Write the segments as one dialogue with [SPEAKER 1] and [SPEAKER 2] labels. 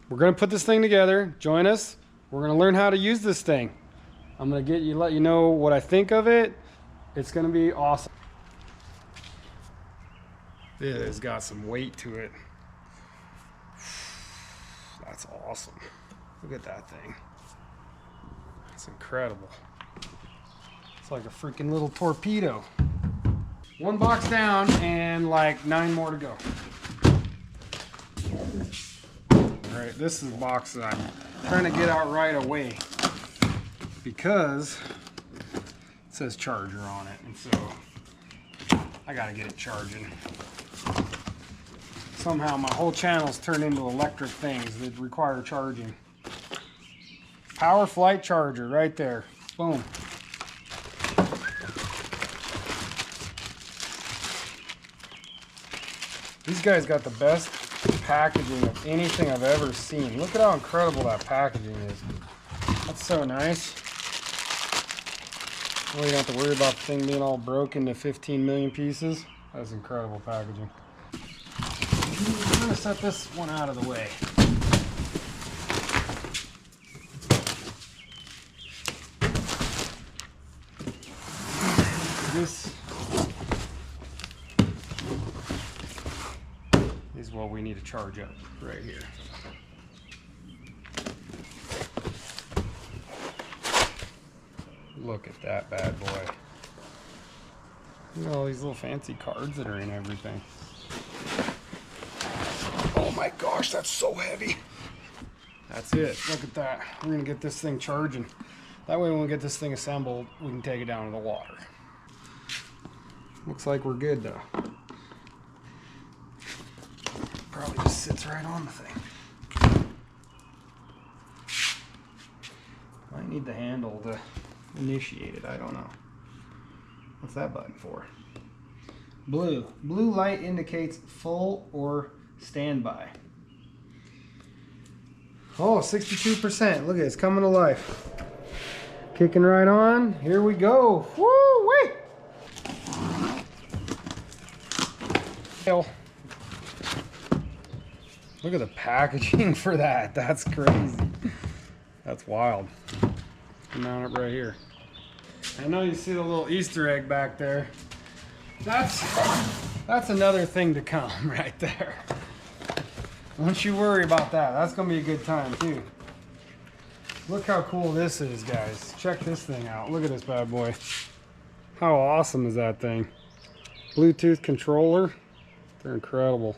[SPEAKER 1] we're gonna put this thing together. Join us. We're gonna learn how to use this thing. I'm gonna let you know what I think of it. It's gonna be awesome. It has got some weight to it. That's awesome. Look at that thing. It's incredible. It's like a freaking little torpedo. One box down and like 9 more to go. All right, this is the box that I'm trying to get out right away because it says charger on it, and so I gotta get it charging. Somehow my whole channel's turned into electric things that require charging. Power flight charger right there. Boom. These guys got the best packaging of anything I've ever seen. Look at how incredible that packaging is. That's so nice. Well, you don't have to worry about the thing being all broken to 15 million pieces. That's incredible packaging. I'm gonna set this one out of the way. This is what we need to charge up right here. Look at that bad boy. Look at all these little fancy cards that are in everything. Oh my gosh, that's so heavy. That's it. Look at that. We're gonna get this thing charging. That way when we get this thing assembled, we can take it down to the water. Looks like we're good though. Probably just sits right on the thing. Might need the handle to initiate it. I don't know. What's that button for? Blue. Blue light indicates full or standby. Oh, 62%. Look at it, it's coming to life. Kicking right on. Here we go. Woo wee! Look at the packaging for that. That's crazy. That's wild. Mount it right here. I know you see the little Easter egg back there. That's another thing to come right there. Don't you worry about that. That's gonna be a good time too. Look how cool this is, guys. Check this thing out. Look at this bad boy. How awesome is that thing? Bluetooth controller. They're incredible.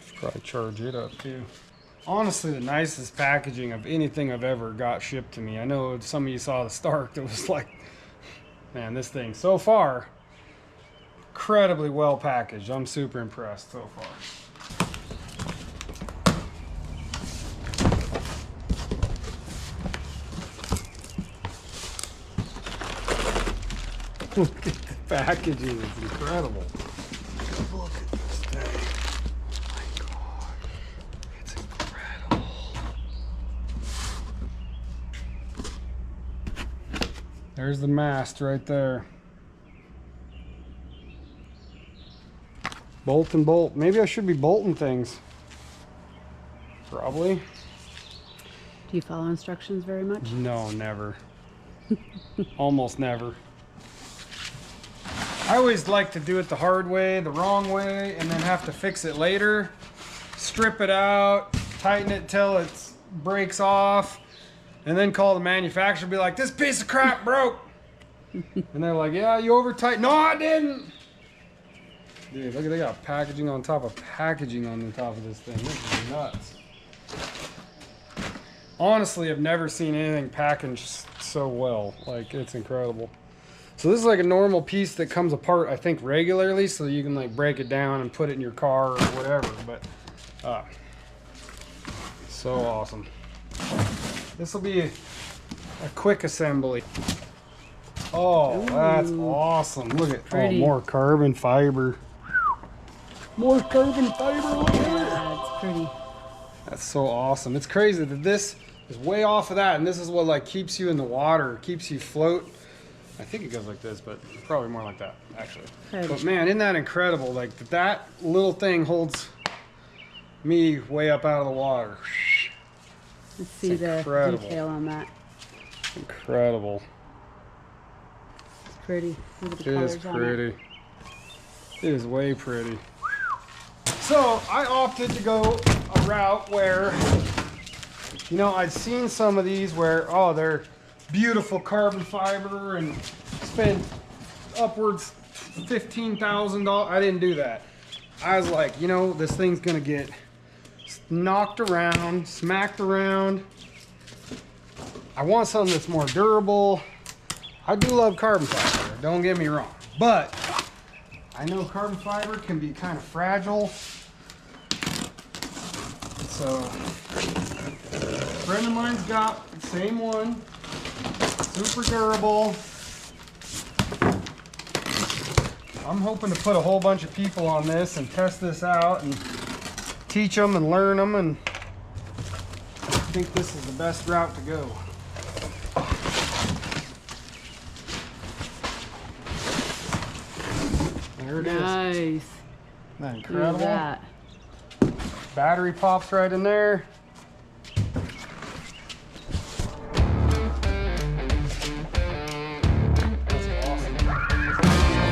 [SPEAKER 1] Should probably charge it up too. Honestly, the nicest packaging of anything I've ever got shipped to me. I know some of you saw the start that was like, man, this thing so far, incredibly well packaged. I'm super impressed so far. Look at the packaging, it's incredible. Look at this thing. My God, it's incredible. There's the mast right there. Bolt and bolt. Maybe I should be bolting things. Probably.
[SPEAKER 2] Do you follow instructions very much?
[SPEAKER 1] No, never. Almost never. I always like to do it the hard way, the wrong way, and then have to fix it later. Strip it out, tighten it till it breaks off, and then call the manufacturer and be like, this piece of crap broke. And they're like, yeah, you over tightened. No, I didn't. Dude, look at, they got packaging on top of packaging on the top of this thing. This is nuts. Honestly, I've never seen anything packaged so well. Like, it's incredible. So this is like a normal piece that comes apart, I think, regularly, so you can like break it down and put it in your car or whatever. But so awesome. This will be a quick assembly. Oh, ooh, that's awesome. Look at, oh, more carbon fiber. More carbon fiber. Look at it.
[SPEAKER 2] That's pretty.
[SPEAKER 1] That's so awesome. It's crazy that this is way off of that, and this is what like keeps you in the water, keeps you float. I think it goes like this, but probably more like that, actually.
[SPEAKER 2] Okay.
[SPEAKER 1] But man, isn't that incredible? Like that little thing holds me way up out of the water.
[SPEAKER 2] Let's see the
[SPEAKER 1] incredible.
[SPEAKER 2] detail on that.
[SPEAKER 1] Incredible.
[SPEAKER 2] It's pretty. Look at the
[SPEAKER 1] It
[SPEAKER 2] colors
[SPEAKER 1] is
[SPEAKER 2] on it.
[SPEAKER 1] pretty. It is way pretty. So I opted to go a route where, you know, I'd seen some of these where, oh, they're beautiful carbon fiber and spend upwards $15,000. I didn't do that. I was like, you know, this thing's gonna get knocked around, smacked around. I want something that's more durable. I do love carbon fiber, don't get me wrong, but I know carbon fiber can be kind of fragile. So a friend of mine's got the same one, super durable. I'm hoping to put a whole bunch of people on this and test this out and teach them and learn them, and I think this is the best route to go. There it is.
[SPEAKER 2] Nice.
[SPEAKER 1] Isn't that incredible?
[SPEAKER 2] Look at that.
[SPEAKER 1] Battery pops right in there. That's awesome.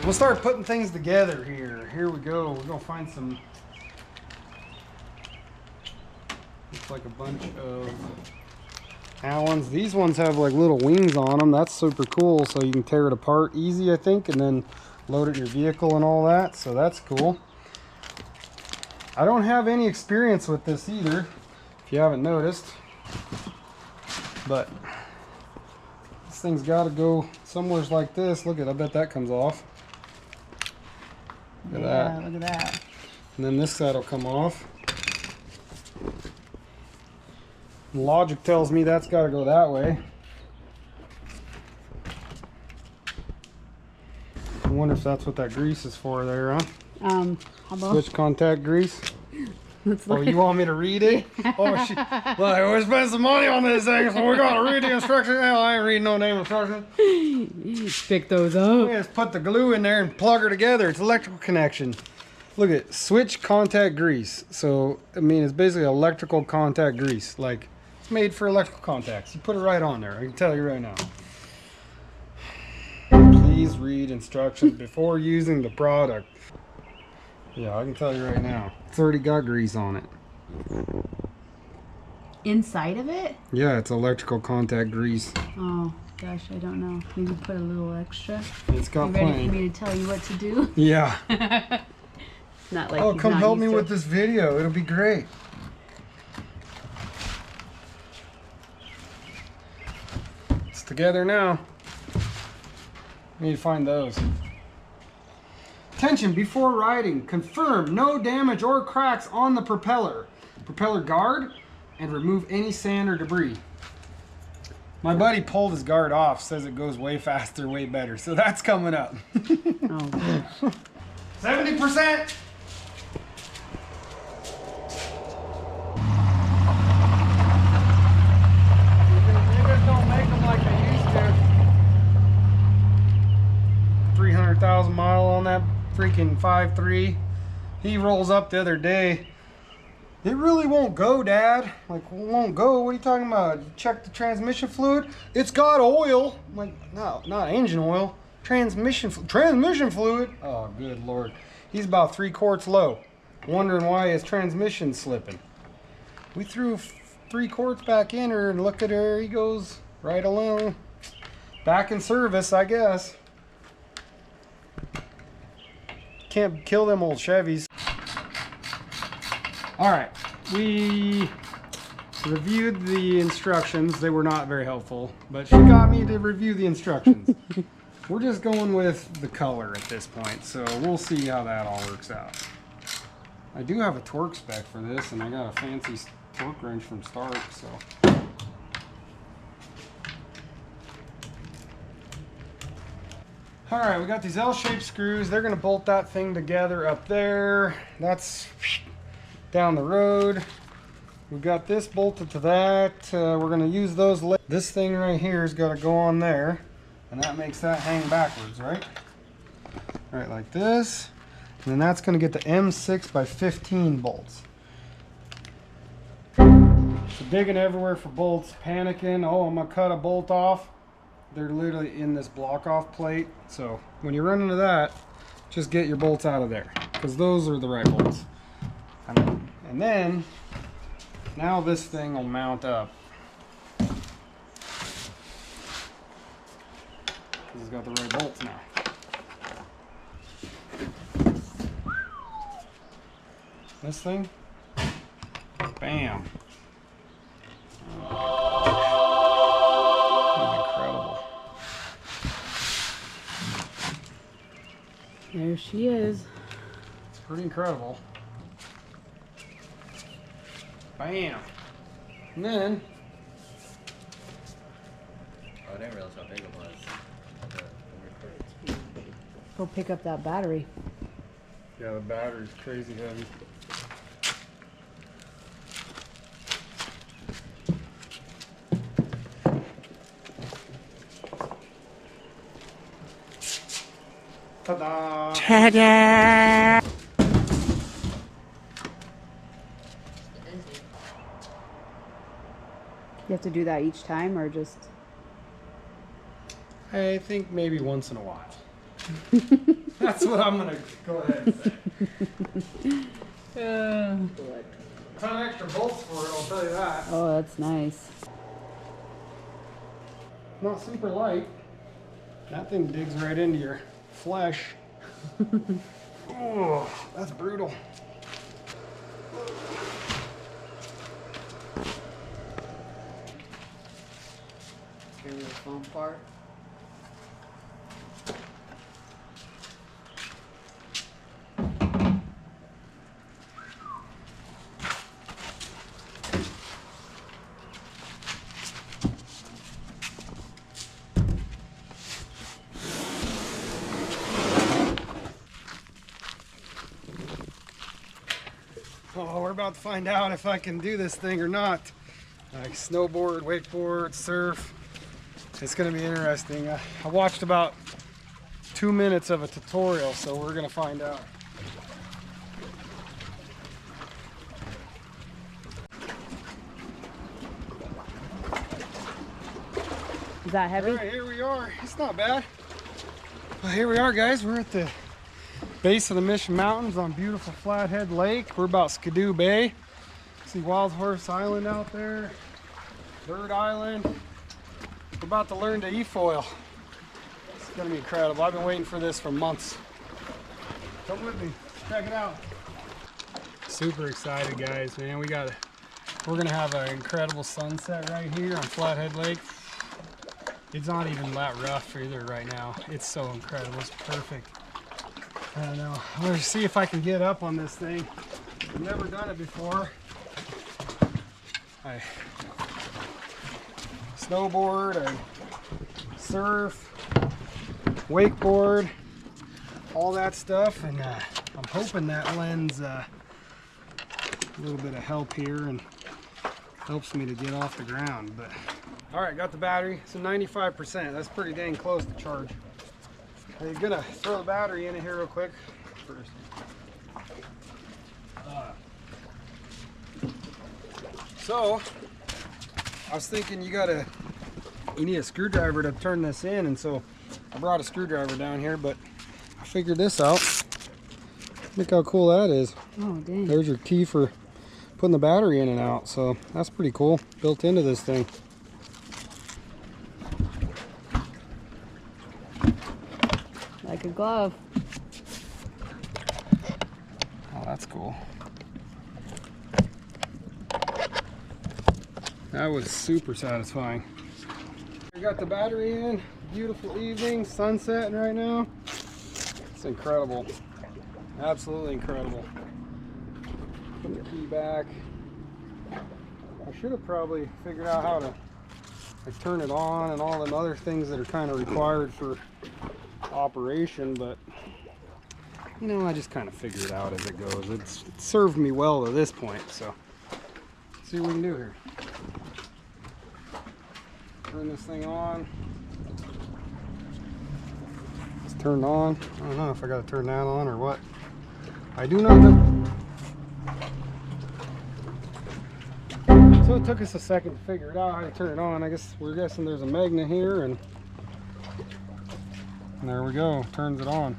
[SPEAKER 1] We'll start putting things together here. Here we go. We're gonna find some. Looks like a bunch of Allens. These ones have like little wings on them. That's super cool. So you can tear it apart easy, I think, and then load it in your vehicle and all that. So that's cool. I don't have any experience with this either, if you haven't noticed. But this thing's got to go somewheres like this. Look at, I bet that comes off. Look at that.
[SPEAKER 2] Look at that.
[SPEAKER 1] And then this side will come off. Logic tells me that's got to go that way. I wonder if that's what that grease is for there, huh?
[SPEAKER 2] How about
[SPEAKER 1] Switch contact grease.
[SPEAKER 2] let's
[SPEAKER 1] Oh,
[SPEAKER 2] look
[SPEAKER 1] you want me to read it? Oh, shit. Well, we spent some money on this thing, so we got to read the instructions. Hell, I ain't reading no damn instructions.
[SPEAKER 2] pick those up.
[SPEAKER 1] We just put the glue in there and plug her together. It's electrical connection. Look at switch contact grease. So, I mean, it's basically electrical contact grease. Like, it's made for electrical contacts. You put it right on there. I can tell you right now. Please read instructions before using the product. Yeah, I can tell you right now. It's already got grease on it.
[SPEAKER 2] Inside of it?
[SPEAKER 1] Yeah, it's electrical contact grease.
[SPEAKER 2] Oh gosh, I don't know. Maybe put a little extra.
[SPEAKER 1] It's got
[SPEAKER 2] You ready
[SPEAKER 1] plenty.
[SPEAKER 2] for me to tell you what to do?
[SPEAKER 1] Yeah.
[SPEAKER 2] Not like
[SPEAKER 1] Oh,
[SPEAKER 2] he's
[SPEAKER 1] come
[SPEAKER 2] not
[SPEAKER 1] help me
[SPEAKER 2] used to
[SPEAKER 1] with this video. It'll be great. It's together now. We need to find those. Attention, before riding, confirm no damage or cracks on the propeller guard, and remove any sand or debris. My buddy pulled his guard off, says it goes way faster, way better. So that's coming up.
[SPEAKER 2] Oh,
[SPEAKER 1] 70%. Niggas don't make them like they used to. 300,000 mile on that freaking 5.3. He rolls up the other day. It really won't go, Dad. Like, won't go. What are you talking about? Check the transmission fluid. It's got oil. I'm like, no, not engine oil. Transmission fluid. Oh, good Lord. He's about 3 quarts low. Wondering why his transmission's slipping. We threw 3 quarts back in her, and look at her. He goes right along. Back in service, I guess. Can't kill them old Chevys. Alright, we reviewed the instructions. They were not very helpful, but she got me to review the instructions. We're just going with the color at this point, so we'll see how that all works out. I do have a torque spec for this, and I got a fancy torque wrench from Stark, so. All right, we got these L-shaped screws. They're gonna bolt that thing together up there. That's down the road. We've got this bolted to that. We're gonna use those. This thing right here has got to go on there, and that makes that hang backwards, right? Right, like this. And then that's gonna get the M6 by 15 bolts. So digging everywhere for bolts, panicking. Oh, I'm gonna cut a bolt off. They're literally in this block off plate. So when you run into that, just get your bolts out of there, because those are the right bolts. And then, now this thing will mount up. It's got the right bolts now. This thing, bam. Incredible.
[SPEAKER 2] There she is.
[SPEAKER 1] It's pretty incredible. Bam. And then,
[SPEAKER 3] oh, I didn't realize how big it was.
[SPEAKER 2] Go pick up that battery.
[SPEAKER 1] yeah, the battery's crazy heavy. Ta-da!
[SPEAKER 2] Ta-da! You have to do that each time, or just?
[SPEAKER 1] I think maybe once in a while. That's what I'm gonna go ahead and say. Ton of extra bolts for it, I'll tell you that.
[SPEAKER 2] Oh, that's nice.
[SPEAKER 1] Not super light. That thing digs right into your flesh. Oh, that's brutal.
[SPEAKER 3] Here's the foam part.
[SPEAKER 1] Oh, we're about to find out if I can do this thing or not. Like snowboard, wakeboard, surf. It's gonna be interesting. I watched about 2 minutes of a tutorial, so we're gonna find out.
[SPEAKER 2] Is that heavy?
[SPEAKER 1] All right, here we are. It's not bad. Well, here we are, guys. We're at the base of the Mission Mountains on beautiful Flathead Lake. We're about Skidoo Bay. See Wild Horse Island out there, Bird Island. We're about to learn to e-foil. It's gonna be incredible. I've been waiting for this for months. Come with me, check it out. Super excited, guys, man. We're gonna have an incredible sunset right here on Flathead Lake. It's not even that rough either right now. It's so incredible, it's perfect. I don't know. I'm gonna see if I can get up on this thing. I've never done it before. I snowboard, I surf, wakeboard, all that stuff, and I'm hoping that lends a little bit of help here and helps me to get off the ground. But all right, got the battery. It's a 95%. That's pretty dang close to charge. I'm gonna throw the battery in here real quick first. So I was thinking you need a screwdriver to turn this in, and so I brought a screwdriver down here, but I figured this out. Look how cool that is.
[SPEAKER 2] Oh, dang.
[SPEAKER 1] There's your key for putting the battery in and out, so that's pretty cool, built into this thing.
[SPEAKER 2] Like a glove.
[SPEAKER 1] Oh, that's cool. That was super satisfying. We got the battery in. Beautiful evening, sunsetting right now. It's incredible. Absolutely incredible. Put the key back. I should have probably figured out how to turn it on and all them other things that are kind of required for operation, but you know, I just kind of figure it out as it goes. It's served me well to this point, so let's see what we can do here. Turn this thing on. It's turned on. I don't know if I got to turn that on or what. I do not know. So it took us a second to figure it out how to turn it on. I guess we're guessing there's a magnet here, and there we go. Turns it on.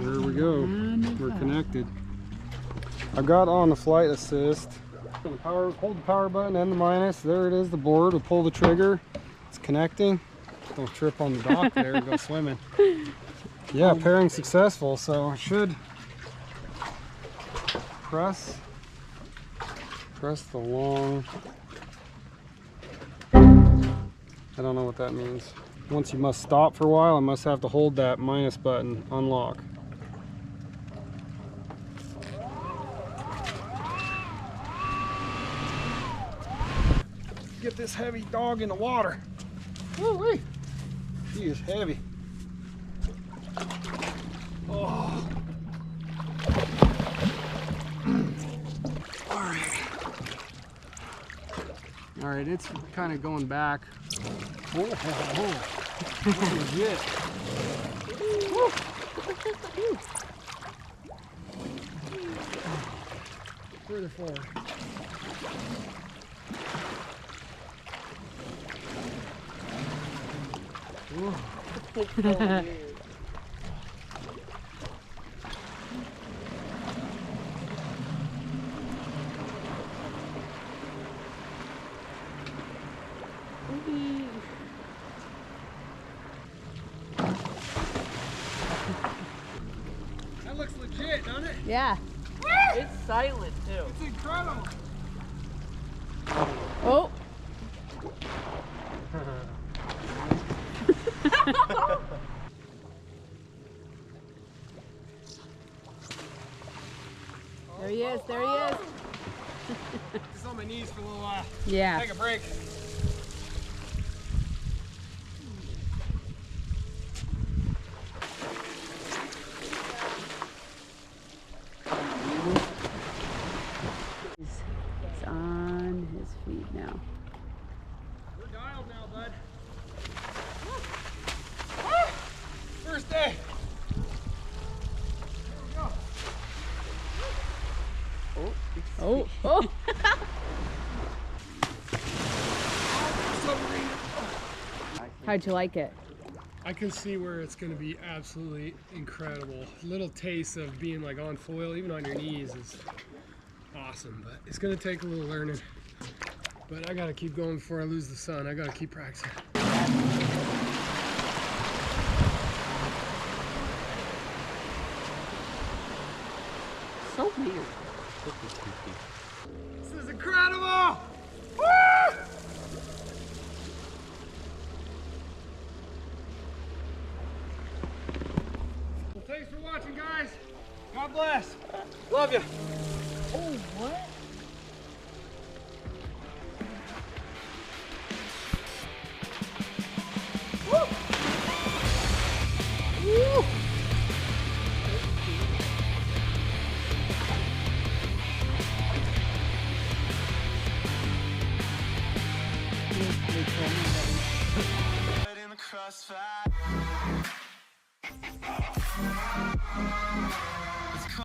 [SPEAKER 1] There we go. We're connected. I've got on the flight assist. Hold the power button and the minus. There it is, the board. We'll pull the trigger. It's connecting. Don't trip on the dock there and go swimming. Yeah, pairing successful. So I should press the long. I don't know what that means. Once you must stop for a while, I must have to hold that minus button, unlock. Get this heavy dog in the water. Woo-wee. He is heavy. Oh. All right, it's kind of going back. Legit. Further forward. That looks legit, doesn't it?
[SPEAKER 2] Yeah.
[SPEAKER 3] It's silent too.
[SPEAKER 1] It's incredible.
[SPEAKER 2] Oh. There he is. There he is.
[SPEAKER 1] Just on my knees for a little while.
[SPEAKER 2] Yeah.
[SPEAKER 1] Take a break.
[SPEAKER 2] He's on his feet now.
[SPEAKER 1] We're dialed now, bud. Woo! First day.
[SPEAKER 2] Oh, oh. How'd you like it?
[SPEAKER 1] I can see where it's going to be absolutely incredible. Little taste of being like on foil, even on your knees, is awesome. But it's going to take a little learning. But I got to keep going before I lose the sun. I got to keep practicing.
[SPEAKER 3] So weird.
[SPEAKER 1] This is incredible! Woo! Well, thanks for watching, guys. God bless. Love you.
[SPEAKER 2] Oh, what?
[SPEAKER 1] Woo!
[SPEAKER 4] In the crossfire.